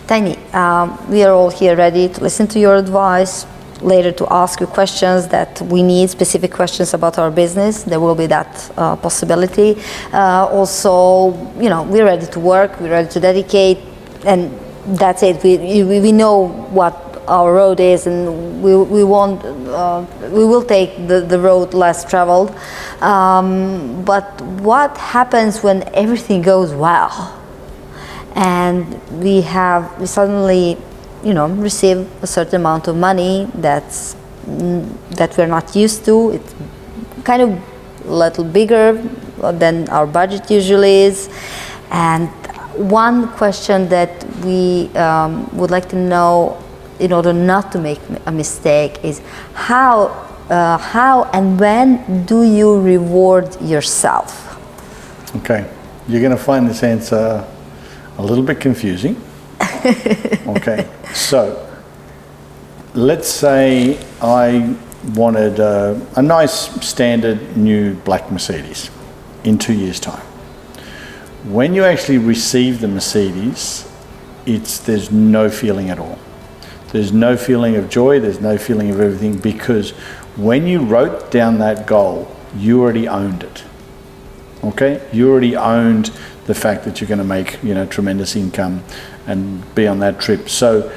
Tiny, we are all here ready to listen to your advice, later to ask you questions that we need, specific questions about our business. There will be that possibility. Also, we're ready to work, we're ready to dedicate, and that's it. We know what our road is, and we will take the road less traveled. But what happens when everything goes well, and we suddenly receive a certain amount of money that we're not used to? It's kind of a little bigger than our budget usually is. And one question that we would like to know, in order not to make a mistake, is how and when do you reward yourself? Okay, you're going to find this answer a little bit confusing. Okay, so let's say I wanted a nice standard new black Mercedes in 2 years' time. When you actually receive the Mercedes, there's no feeling at all. There's no feeling of joy, there's no feeling of everything, because when you wrote down that goal, you already owned it. Okay? You already owned the fact that you're going to make, tremendous income and be on that trip. So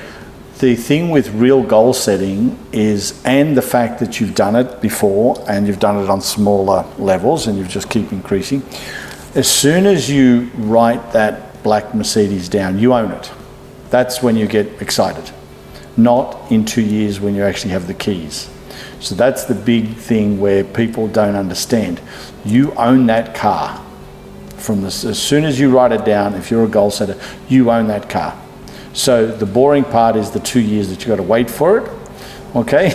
the thing with real goal setting is, and the fact that you've done it before and you've done it on smaller levels and you just keep increasing, as soon as you write that black Mercedes down, you own it. That's when you get excited. Not in 2 years when you actually have the keys. So that's the big thing where people don't understand. You own that car. As soon as you write it down, if you're a goal setter, you own that car. So the boring part is the 2 years that you've got to wait for it, okay?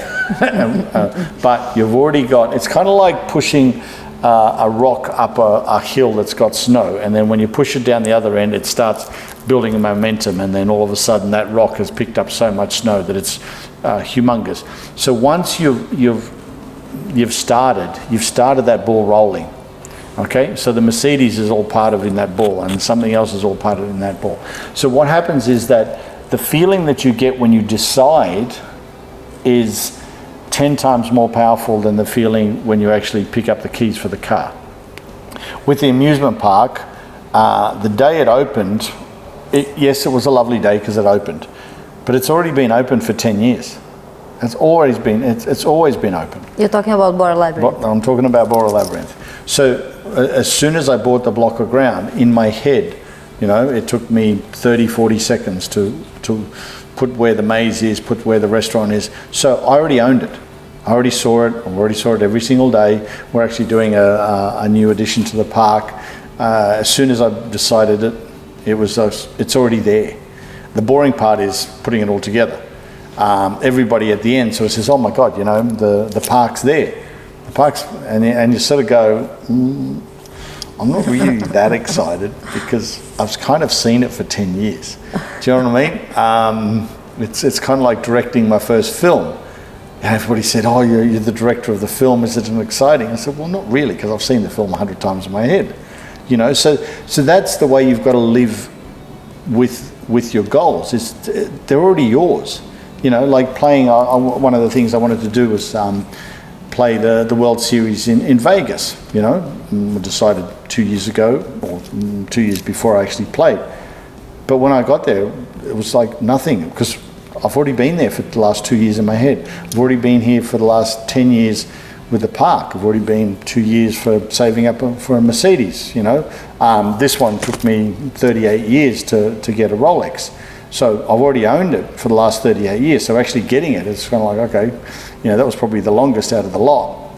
But you've already got, it's kind of like pushing a rock up a hill that's got snow, and then when you push it down the other end, it starts building a momentum, and then all of a sudden that rock has picked up so much snow that it's humongous. So once you've started that ball rolling. Okay, so the Mercedes is all part of in that ball, and something else is all part of in that ball. So what happens is that the feeling that you get when you decide is 10 times more powerful than the feeling when you actually pick up the keys for the car. With the amusement park, the day it opened, yes, it was a lovely day because it opened, but it's already been open for 10 years. It's always been open. You're talking about Bora Labyrinth. I'm talking about Bora Labyrinth. So as soon as I bought the block of ground, in my head, it took me 30, 40 seconds to put where the maze is, put where the restaurant is. So I already owned it. I already saw it. I already saw it every single day. We're actually doing a new addition to the park. As soon as I decided it's already there. The boring part is putting it all together. Everybody at the end sort of says, oh my God, the park's there. The park's, and you sort of go, I'm not really that excited because I've kind of seen it for 10 years. Do you know what I mean? It's kind of like directing my first film. And everybody said, oh, you're the director of the film, is it exciting? I said, well, not really, because I've seen the film 100 times in my head. So that's the way you've got to live with your goals. They're already yours. Like playing, one of the things I wanted to do was play the World Series in Vegas. I decided 2 years ago, or 2 years before I actually played. But when I got there, it was like nothing, because I've already been there for the last 2 years in my head. I've already been here for the last 10 years with the park. I've already been 2 years for saving up for a Mercedes. This one took me 38 years to get a Rolex. So I've already owned it for the last 38 years. So actually getting it, it's kind of like, okay, that was probably the longest out of the lot.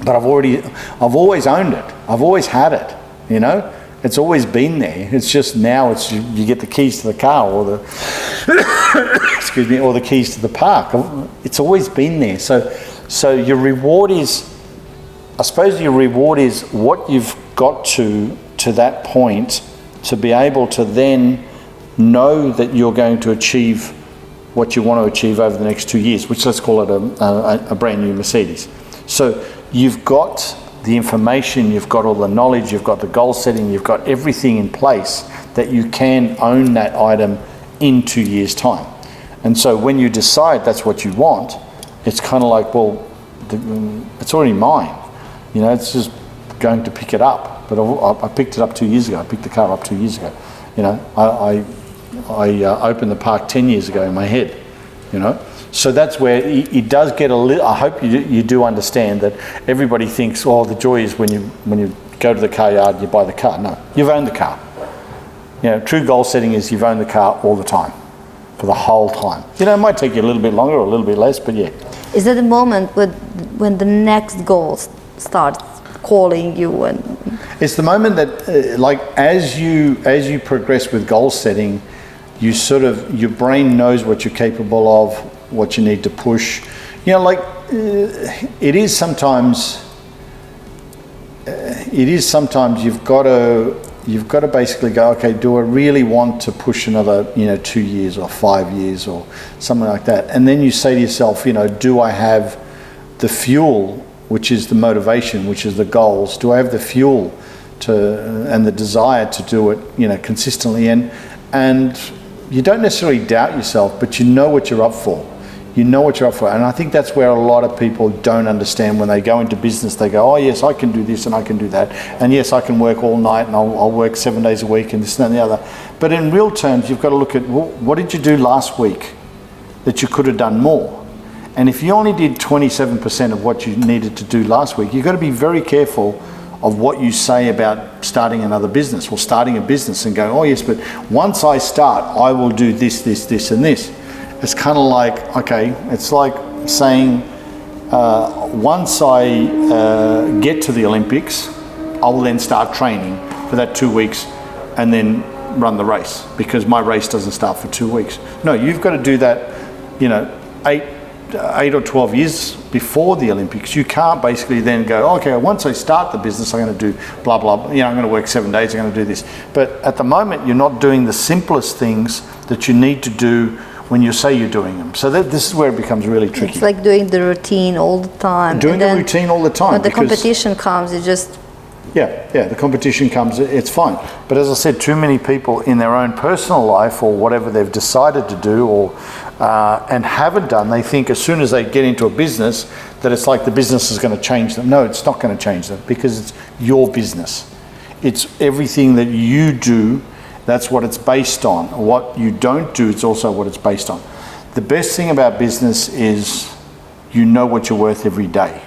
But I've always owned it. I've always had it, It's always been there. It's just now you get the keys to the car or or the keys to the park. It's always been there. So your reward is, I suppose your reward is what you've got to that point to be able to then know that you're going to achieve what you want to achieve over the next 2 years, which let's call it a brand new Mercedes. So you've got the information, you've got all the knowledge, you've got the goal setting, you've got everything in place that you can own that item in 2 years' time. And so when you decide that's what you want, it's kind of like, well, it's already mine. You know, it's just going to pick it up. But I picked it up 2 years ago. I picked the car up 2 years ago. You know, I opened the park 10 years ago in my head, you know. So that's where it does get a little, I hope you do understand that everybody thinks, oh, the joy is when you go to the car yard, you buy the car. No, you've owned the car. You know, true goal setting is you've owned the car all the time, for the whole time. You know, it might take you a little bit longer or a little bit less, but yeah. Is that the moment when the next goal starts calling you? And it's the moment that, like, as you progress with goal setting, you sort of, your brain knows what you're capable of, what you need to push. You know, like, it is sometimes you've got to basically go, okay, do I really want to push another, 2 years or 5 years or something like that? And then you say to yourself, do I have the fuel, which is the motivation, which is the goals? Do I have the fuel and the desire to do it, consistently? And you don't necessarily doubt yourself, but you know what you're up for. You know what you're up for. And I think that's where a lot of people don't understand when they go into business. They go, oh yes, I can do this and I can do that. And yes, I can work all night and I'll work 7 days a week and this and that and the other. But in real terms, you've got to look at, well, what did you do last week that you could have done more? And if you only did 27% of what you needed to do last week, you've got to be very careful of what you say about starting another business or starting a business and going, oh yes, but once I start, I will do this, this, this and this. It's kind of like, okay, it's like saying, once I get to the Olympics, I will then start training for that 2 weeks and then run the race, because my race doesn't start for 2 weeks. No, you've got to do that, 8 or 12 years before the Olympics. You can't basically then go, okay, once I start the business, I'm going to do blah, blah, blah. I'm going to work 7 days, I'm going to do this. But at the moment, you're not doing the simplest things that you need to do when you say you're doing them. So this is where it becomes really tricky. It's like doing the routine all the time. Doing the routine all the time. When the competition comes, it just... Yeah, the competition comes, it's fine. But as I said, too many people in their own personal life or whatever they've decided to do or and haven't done, they think as soon as they get into a business that it's like the business is going to change them. No, it's not going to change them, because it's your business. It's everything that you do. That's what it's based on. What you don't do, it's also what it's based on. The best thing about business is you know what you're worth every day.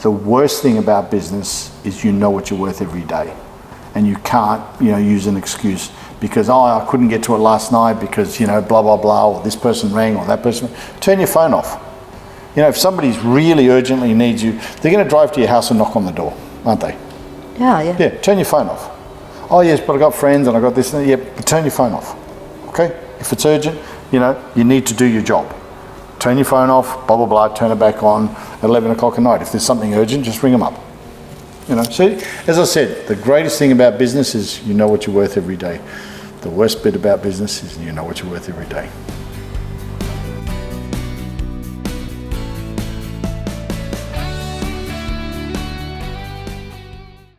The worst thing about business is you know what you're worth every day. And you can't, use an excuse because, I couldn't get to it last night because, blah, blah, blah, or this person rang or that person. Turn your phone off. If somebody's really urgently needs you, they're going to drive to your house and knock on the door, aren't they? Yeah. Yeah, turn your phone off. Oh yes, but I got friends and I got this and that. Yeah, but turn your phone off. Okay? If it's urgent, you need to do your job. Turn your phone off, blah, blah, blah, turn it back on at 11 o'clock at night. If there's something urgent, just ring them up. So as I said, the greatest thing about business is you know what you're worth every day. The worst bit about business is you know what you're worth every day.